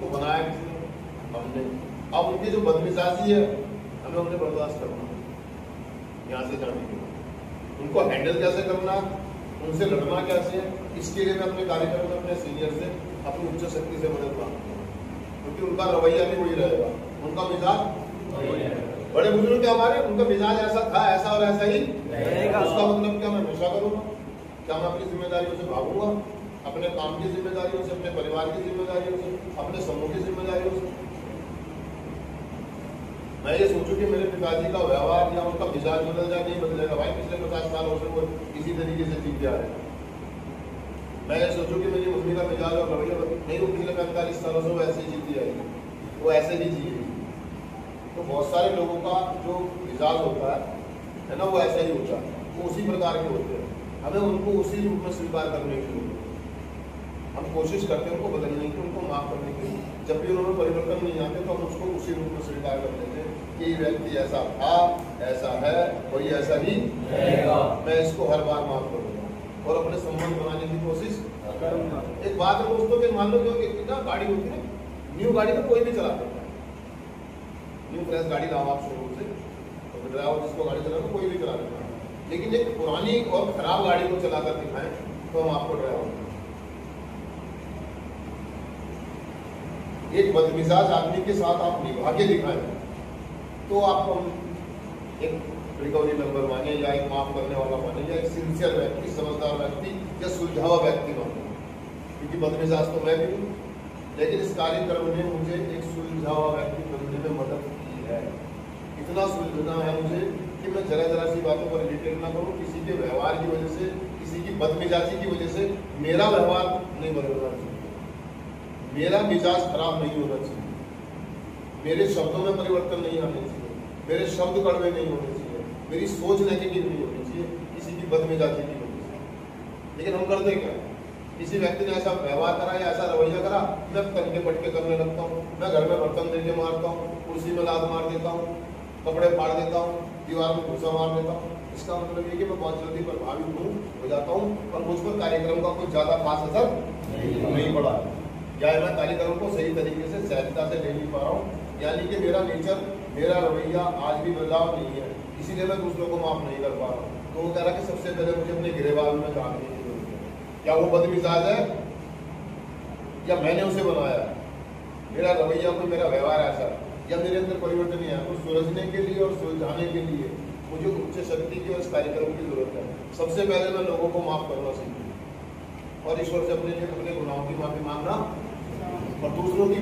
उनको बनाया किसने? हमने। अब उनकी जो बदमिजाजी है हमें उन्हें बर्दाश्त करना, यहाँ से जाने के लिए उनको हैंडल कैसे करना, उनसे लड़ना कैसे है, इसके लिए मैं अपने कार्यक्रम में अपने सीनियर से अपनी उच्च शक्ति से मदद मांगता हूँ, क्योंकि उनका रवैया भी वही रहेगा, उनका मिजाज बड़े बुजुर्ग हमारे, उनका मिजाज ऐसा था, ऐसा और ऐसा ही रहेगा। उसका मतलब क्या मैं नशा करूंगा? क्या मैं अपनी जिम्मेदारियों से भागूंगा? अपने काम की जिम्मेदारियों से, अपने परिवार की जिम्मेदारियों से, अपने समूह की जिम्मेदारियों से मैं ये सोचूं कि मेरे पिताजी का व्यवहार या उनका मिजाज बदल जाए? नहीं बदलेगा भाई, पिछले 50 सालों से वो इसी तरीके से जीते आ रहे हैं। मैं ये सोचूं कि मेरी मम्मी का मिजाज और रवैया नहीं, वो पिछले 45 सालों से वो ऐसे ही जीती आएगी, वो ऐसे ही जिएगी। तो बहुत सारे लोगों का जो मिजाज होता है ना, वो ऐसा ही होता है, वो उसी प्रकार के होते हैं। हमें उनको उसी रूप में स्वीकार करने की जरूरत है। हम कोशिश करते हैं उनको बदलने की, उनको माफ करने की। जब भी उन्होंने परिवर्तन नहीं आते तो हम उसको उसी रूप में स्वीकार कर लेते हैं कि ये व्यक्ति ऐसा था, ऐसा है और ये ऐसा ही रहेगा, मैं इसको हर बार माफ करूंगा और अपने संबंध बनाने की कोशिश करूंगा। एक बात है दोस्तों कि मान लो जो ना गाड़ी होती है, न्यू गाड़ी तो कोई भी चला सकता है, न्यू फ्रेश गाड़ी लाओ आप शोरूम से, तो ड्राइवर जिसको गाड़ी चलाना कोई भी चला सकता है, लेकिन एक पुरानी और खराब गाड़ी को चलाकर दिखाएं तो हम आपको ड्राइवर, एक बदमिजाज आदमी के साथ आप निभा के दिखाएं तो आपको हम एक रिकवरी मेंबर माने या एक माफ करने वाला माने या एक सिंसियर व्यक्ति, समझदार व्यक्ति या सुलझावा व्यक्ति माने, क्योंकि बदमिजाज तो मैं भी हूँ, लेकिन इस कार्यक्रम ने मुझे एक सुलझावा व्यक्ति बनने में मदद की है। इतना सुलझना है मुझे कि मैं जरा सी बातों पर रिलेटेड ना करूँ, किसी के व्यवहार की वजह से, किसी की बदमिजाजी की वजह से मेरा व्यवहार नहीं बदलना चाहिए, मेरा मिजाज खराब नहीं होना चाहिए, मेरे शब्दों में परिवर्तन नहीं आने चाहिए, मेरे शब्द कड़वे नहीं होने चाहिए, मेरी सोच नेगेटिव नहीं होनी चाहिए किसी की बदमिजाजी की वजह से। लेकिन हम करते क्या? किसी व्यक्ति ने ऐसा व्यवहार करा या ऐसा रवैया करा, मैं तनके पटके करने लगता हूँ, मैं घर में बर्तन देके मारता हूँ, कुर्सी में लात मार देता हूँ, कपड़े फाड़ देता हूँ, दीवार में घुसा मार देता हूँ। इसका मतलब ये कि मैं बहुत जल्दी प्रभावित हो जाता हूँ और मुझ पर कार्यक्रम का कुछ ज्यादा खास असर नहीं पड़ा, या मैं कार्यक्रम को सही तरीके से सहजता से ले नहीं पा रहा हूँ, यानी कि मेरा नेचर, मेरा रवैया आज भी बदलाव नहीं है, इसीलिए मैं दूसरों को माफ नहीं कर पा रहा हूँ। तो वो कह रहा कि सबसे पहले मुझे अपने गिरेबान में झांकने की जरूरत है, क्या वो बदमिजाज है या मैंने उसे बनाया, मेरा रवैया कोई, मेरा व्यवहार ऐसा या मेरे अंदर परिवर्तन नहीं है। तो सुलझने के लिए और सुलझाने के लिए मुझे उच्च शक्ति की और इस कार्यक्रम की जरूरत है। सबसे पहले मैं लोगों को माफ करना सीखूं और ईश्वर से अपने गुनाहों की माफी मांगना और दूसरों की